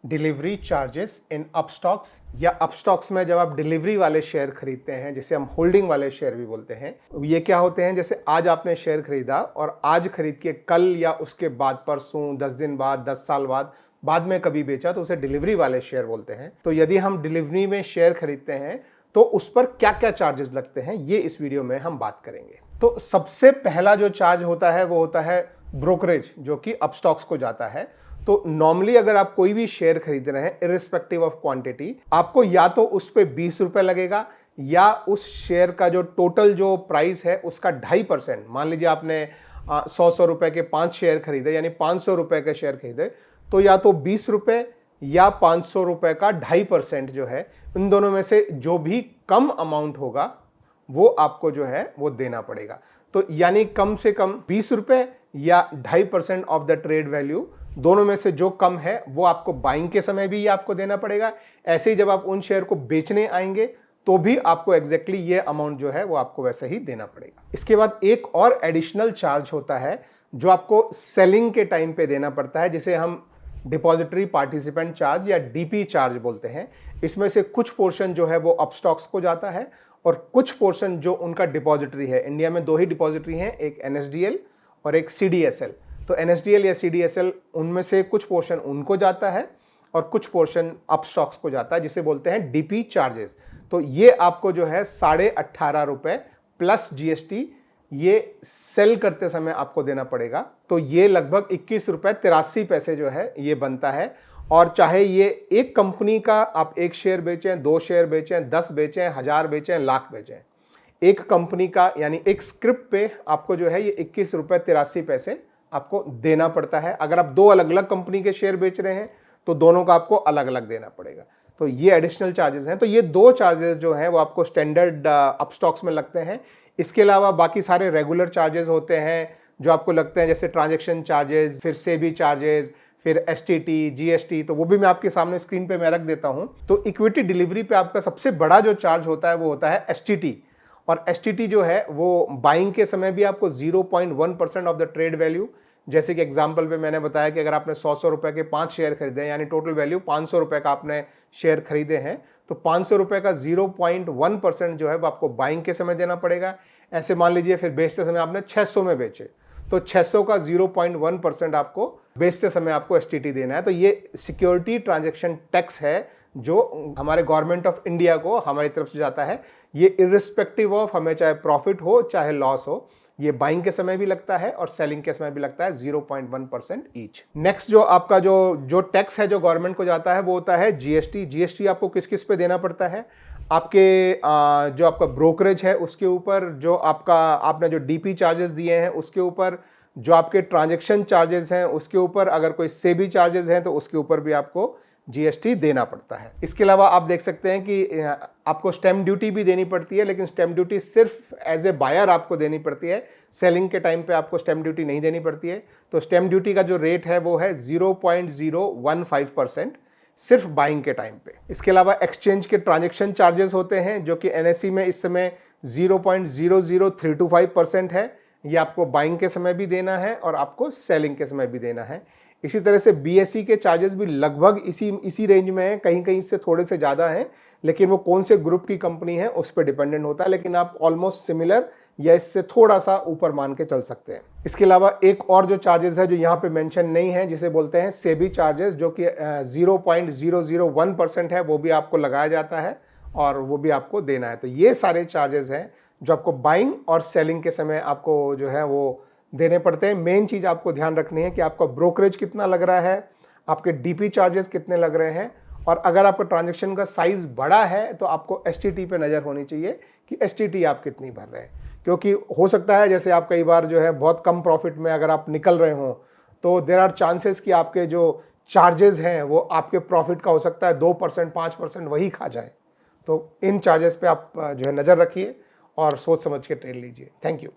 Delivery charges इन Upstox या Upstox में जब आप डिलीवरी वाले शेयर खरीदते हैं, जिसे हम होल्डिंग वाले शेयर भी बोलते हैं, ये क्या होते हैं? जैसे आज आपने शेयर खरीदा और आज खरीद के कल या उसके बाद परसों, 10 दिन बाद, 10 साल बाद में कभी बेचा, तो उसे डिलीवरी वाले शेयर बोलते हैं। तो यदि हम डिलीवरी में शेयर खरीदते हैं तो उस पर क्या क्या चार्जेस लगते हैं, ये इस वीडियो में हम बात करेंगे। तो सबसे पहला जो चार्ज होता है वो होता है ब्रोकरेज, जो कि अपस्टॉक्स को जाता है। तो नॉर्मली अगर आप कोई भी शेयर खरीद रहे हैं, इरिस्पेक्टिव ऑफ क्वांटिटी, आपको या तो उस पे 20 रुपए लगेगा या उस शेयर का जो टोटल जो प्राइस है उसका 2.5%। मान लीजिए आपने 100 रुपए के 5 शेयर खरीदे, यानी 500 रुपए के शेयर खरीदे, तो या तो 20 रुपए या 500 रुपए का 2.5% जो है, इन दोनों में से जो भी कम अमाउंट होगा वो आपको जो है वो देना पड़ेगा। तो यानी कम से कम 20 रुपए या 2.5% ऑफ द ट्रेड वैल्यू, दोनों में से जो कम है वो आपको बाइंग के समय भी आपको देना पड़ेगा। ऐसे ही जब आप उन शेयर को बेचने आएंगे तो भी आपको एग्जैक्टली ये अमाउंट जो है वो आपको वैसे ही देना पड़ेगा। इसके बाद एक और एडिशनल चार्ज होता है जो आपको सेलिंग के टाइम पे देना पड़ता है, जिसे हम डिपॉजिटरी पार्टिसिपेंट चार्ज या डीपी चार्ज बोलते हैं। इसमें से कुछ पोर्शन जो है वो अपस्टॉक्स को जाता है और कुछ पोर्शन जो उनका डिपॉजिटरी है, इंडिया में 2 ही डिपॉजिटरी हैं, एक एनएसडीएल और एक सीडीएसएल। तो एनएसडीएल या सीडीएसएल, उनमें से कुछ पोर्शन उनको जाता है और कुछ पोर्शन अपस्टॉक्स को जाता है, जिसे बोलते हैं डीपी चार्जेस। तो ये आपको जो है 18.5 रुपए प्लस जीएसटी ये सेल करते समय आपको देना पड़ेगा। तो ये लगभग 21 रुपए 83 पैसे जो है ये बनता है। और चाहे ये एक कंपनी का आप एक शेयर बेचें, 2 शेयर बेचें, 10 बेचें, 1000 बेचें, लाख बेचें, एक कंपनी का यानी एक स्क्रिप्ट पे आपको जो है ये 21 रुपए 83 पैसे आपको देना पड़ता है। अगर आप 2 अलग अलग कंपनी के शेयर बेच रहे हैं तो दोनों का आपको अलग अलग देना पड़ेगा। तो ये एडिशनल चार्जेस हैं। तो ये 2 चार्जेस जो हैं वो आपको स्टैंडर्ड अपस्टॉक्स में लगते हैं। इसके अलावा बाकी सारे रेगुलर चार्जेस होते हैं जो आपको लगते हैं, जैसे ट्रांजैक्शन चार्जेस, फिर सेबी चार्जेस, फिर एसटीटी, जीएसटी, तो वो भी मैं आपके सामने स्क्रीन पे मैं रख देता हूं। तो इक्विटी डिलीवरी पे आपका सबसे बड़ा जो चार्ज होता है वो होता है एसटीटी। और एसटीटी जो है वो बाइंग के समय भी आपको 0.1% ऑफ द ट्रेड वैल्यू, जैसे कि एग्जांपल पे मैंने बताया कि अगर आपने 100 रुपए के 5 शेयर खरीदे हैं, यानी टोटल वैल्यू 500 रुपए का आपने शेयर खरीदे हैं, तो 500 रुपए का 0.1% जो है वो आपको बाइंग के समय देना पड़ेगा। ऐसे मान लीजिए फिर बेचते समय आपने 600 में बेचे, तो 600 का 0.1% आपको बेचते समय आपको एसटीटी देना है। तो ये सिक्योरिटी ट्रांजैक्शन टैक्स है जो हमारे गवर्नमेंट ऑफ इंडिया को हमारी तरफ से जाता है। ये इर्रिस्पेक्टिव ऑफ, हमें चाहे प्रॉफिट हो चाहे लॉस हो, ये बाइंग के समय भी लगता है और सेलिंग के समय भी लगता है, 0.1% ईच। नेक्स्ट जो आपका जो टैक्स है जो गवर्नमेंट को जाता है वो होता है जीएसटी। जीएसटी आपको किस किस पे देना पड़ता है? आपके जो आपका ब्रोकरेज है उसके ऊपर, जो आपने जो डीपी चार्जेस दिए हैं उसके ऊपर, जो आपके ट्रांजैक्शन चार्जेस हैं उसके ऊपर, अगर कोई सेबी चार्जेस हैं तो उसके ऊपर भी आपको जीएसटी देना पड़ता है। इसके अलावा आप देख सकते हैं कि आपको स्टैम्प ड्यूटी भी देनी पड़ती है, लेकिन स्टैम्प ड्यूटी सिर्फ एज ए बायर आपको देनी पड़ती है। सेलिंग के टाइम पे आपको स्टैम्प ड्यूटी नहीं देनी पड़ती है। तो स्टैम्प ड्यूटी का जो रेट है वो है 0.015%, सिर्फ बाइंग के टाइम पे। इसके अलावा एक्सचेंज के ट्रांजैक्शन चार्जेस होते हैं जो कि एनएसई में इस समय 0.00325% है। ये आपको बाइंग के समय भी देना है और आपको सेलिंग के समय भी देना है। इसी तरह से बीएसई के चार्जेस भी लगभग इसी रेंज में है, कहीं कहीं से थोड़े से ज़्यादा हैं, लेकिन वो कौन से ग्रुप की कंपनी है उस पर डिपेंडेंट होता है, लेकिन आप ऑलमोस्ट सिमिलर या इससे थोड़ा सा ऊपर मान के चल सकते हैं। इसके अलावा एक और जो चार्जेस है जो यहाँ पे मेंशन नहीं है, जिसे बोलते हैं सेबी चार्जेस, जो कि 0.001% है, वो भी आपको लगाया जाता है और वो भी आपको देना है। तो ये सारे चार्जेस हैं जो आपको बाइंग और सेलिंग के समय आपको जो है वो देने पड़ते हैं। मेन चीज़ आपको ध्यान रखनी है कि आपका ब्रोकरेज कितना लग रहा है, आपके डीपी चार्जेस कितने लग रहे हैं, और अगर आपका ट्रांजैक्शन का साइज बड़ा है तो आपको एसटीटी पे नज़र होनी चाहिए कि एसटीटी आप कितनी भर रहे हैं। क्योंकि हो सकता है जैसे आप कई बार जो है बहुत कम प्रॉफिट में अगर आप निकल रहे हो तो देयर आर चांसेस कि आपके जो चार्जेस हैं वो आपके प्रॉफिट का हो सकता है 2% 5% वही खा जाए। तो इन चार्जेस पे आप जो है नज़र रखिए और सोच समझ के ट्रेड लीजिए। Thank you.